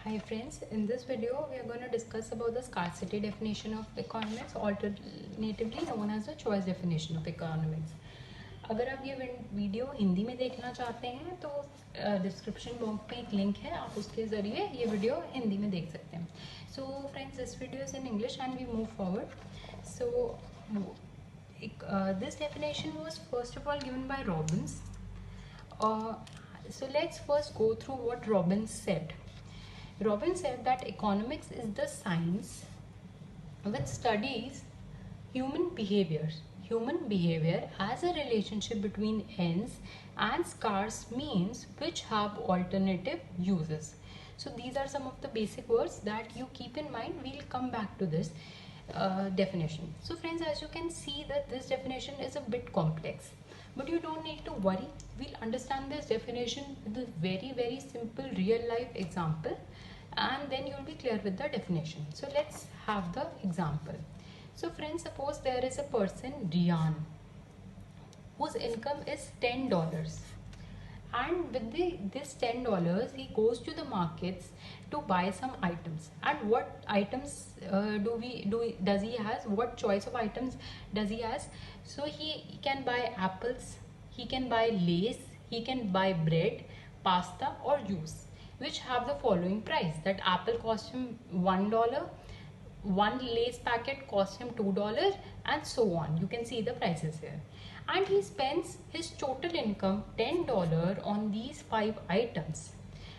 Hi friends, in this video we are going to discuss about the scarcity definition of economics, alternatively known as the choice definition of economics. अगर आप ये video Hindi में देखना चाहते हैं तो description box में एक लिंक है, आप उसके ज़रिए ये वीडियो हिंदी में देख सकते हैं. So friends, this video is in English and we move forward. So this definition was first of all given by Robbins. So let's first go through what Robbins said. Robbins said that economics is the science which studies human behavior. Human behavior as a relationship between ends and scarce means which have alternative uses. So these are some of the basic words that you keep in mind. We'll come back to this definition. So friends, as you can see that this definition is a bit complex, but you don't need to worry. We'll understand this definition with a very simple real life example, and then you'll be clear with the definition. So let's have the example. So friends, suppose there is a person Rian whose income is $10, and with this $10 he goes to the markets to buy some items. And what items does he has? What choice of items does he has? So he can buy apples, he can buy lace, he can buy bread, pasta or juice, which have the following price. That apple cost him $1, one lace packet cost him $2, and so on. You can see the prices here. And he spends his total income $10 on these 5 items.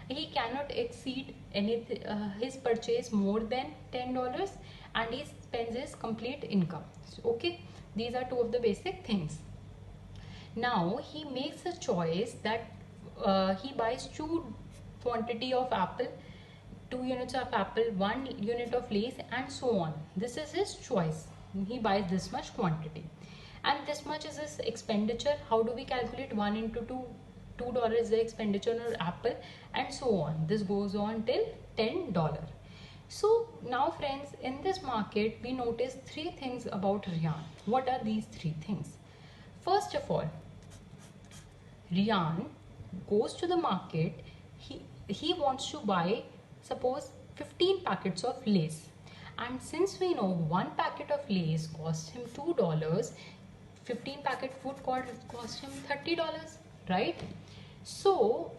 He cannot exceed his purchase more than $10, and he spends his complete income. So, okay, these are two of the basic things. Now he makes a choice that he buys 2 quantity of apple, 2 units of apple, 1 unit of lace, and so on. This is his choice. He buys this much quantity, and this much is his expenditure. How do we calculate? 1 into 2, $2 is the expenditure on apple, and so on. This goes on till $10. So now friends, in this market we notice 3 things about Rian. What are these 3 things? First of all, Rian goes to the market. He wants to buy, suppose, 15 packets of lace, and since we know 1 packet of lace costs him $2, 15 packet would cost him $30, right? So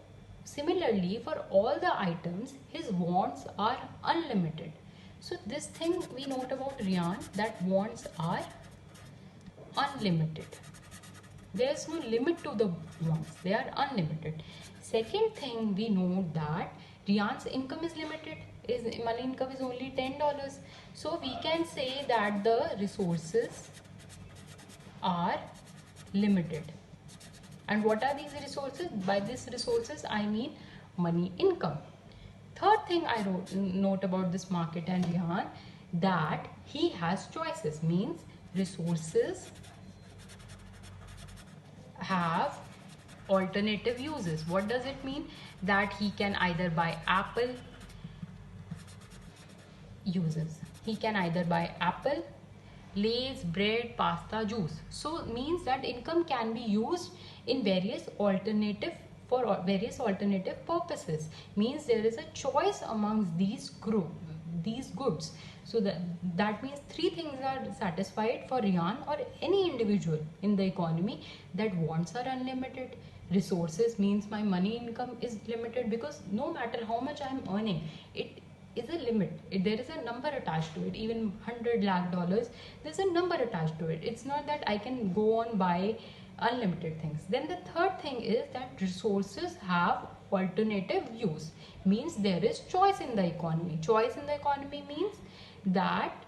similarly, for all the items his wants are unlimited. So this thing we note about Rian, that wants are unlimited. There is no limit to the wants, they are unlimited. Second thing, we know that Rian's income is limited. His money income is only $10. So we can say that the resources are limited. And what are these resources? By these resources I mean money income. Third thing I note about this market and Rian, that he has choices, means resources have alternative uses. What does it mean? That he can either buy apple, uses. He can either buy apple, lace, bread, pasta, juice. So it means that income can be used in various alternative purposes. Means there is a choice amongst these goods. So that means 3 things are satisfied for Rian or any individual in the economy. That wants are unlimited. Resources means my money income is limited, because no matter how much I am earning, it is a limit. There is a number attached to it. Even $100 lakh, there's a number attached to it. It's not that I can go on buy unlimited things. Then the third thing is that resources have alternative use. Means there is choice in the economy. Choice in the economy means that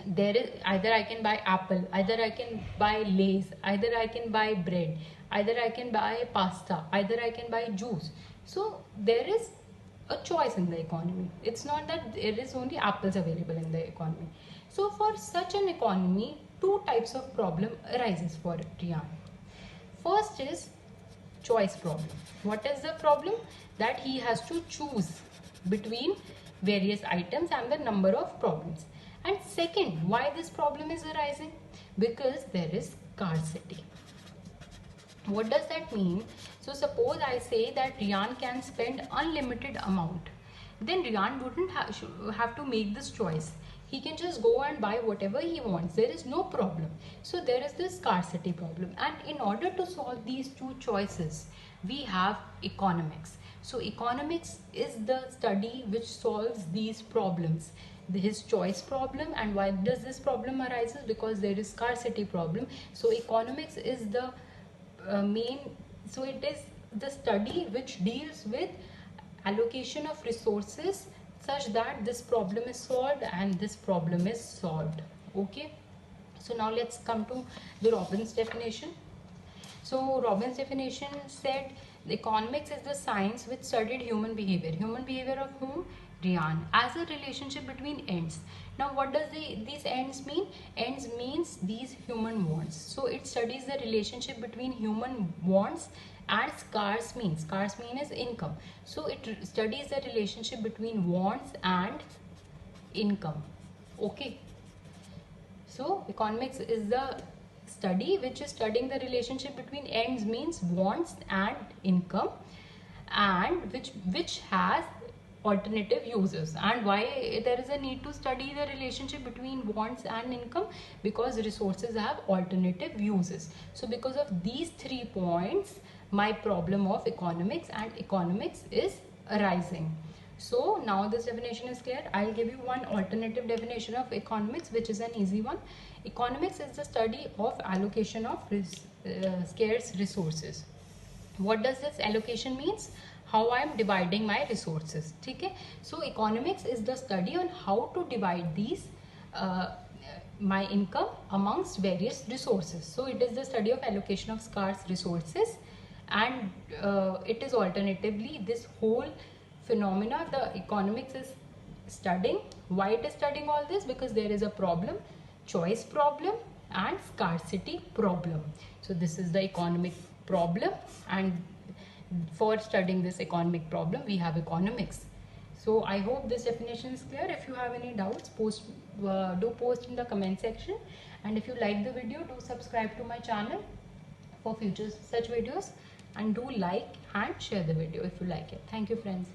there is either I can buy apple, either I can buy lace, either I can buy bread, either I can buy pasta, either I can buy juice. So there is a choice in the economy. It's not that there is only apples available in the economy. So for such an economy, 2 types of problem arises for Rian. First is choice problem. What is the problem? That he has to choose between various items and the number of problems. And second, why this problem is arising? Because there is scarcity. What does that mean? So suppose I say that Rian can spend unlimited amount. then Rian wouldn't have to make this choice. He can just go and buy whatever he wants. There is no problem. So there is this scarcity problem, and in order to solve these two choices, we have economics. So economics is the study which solves these problems, his choice problem. And why does this problem arises? Because there is scarcity problem. So economics is the so it is the study which deals with allocation of resources such that this problem is solved and this problem is solved. Okay, so now let's come to the Robbins definition. So Robbins definition said economics is the science which studied human behavior. Human behavior of whom? Rian. As a relationship between ends. Now what does these ends mean? Ends means these human wants. So it studies the relationship between human wants and scarce mean is income. So it studies the relationship between wants and income. Okay. So economics is the study which is studying the relationship between ends means wants and income, and which has alternative uses. And why there is a need to study the relationship between wants and income? Because resources have alternative uses. So because of these 3 points, my problem of economics is arising. So now this definition is clear. I'll give you one alternative definition of economics, which is an easy one. Economics is the study of allocation of scarce resources. What does this allocation means? How I am dividing my resources. Okay? So economics is the study on how to divide these my income amongst various resources. So it is the study of allocation of scarce resources, and it is alternatively this whole phenomena the economics is studying. Why it is studying all this? Because there is a problem, choice problem and scarcity problem. So this is the economic problem, and for studying this economic problem we have economics. So I hope this definition is clear. If you have any doubts, do post in the comment section, and if you like the video, do subscribe to my channel for future such videos, and do like and share the video if you like it. Thank you friends.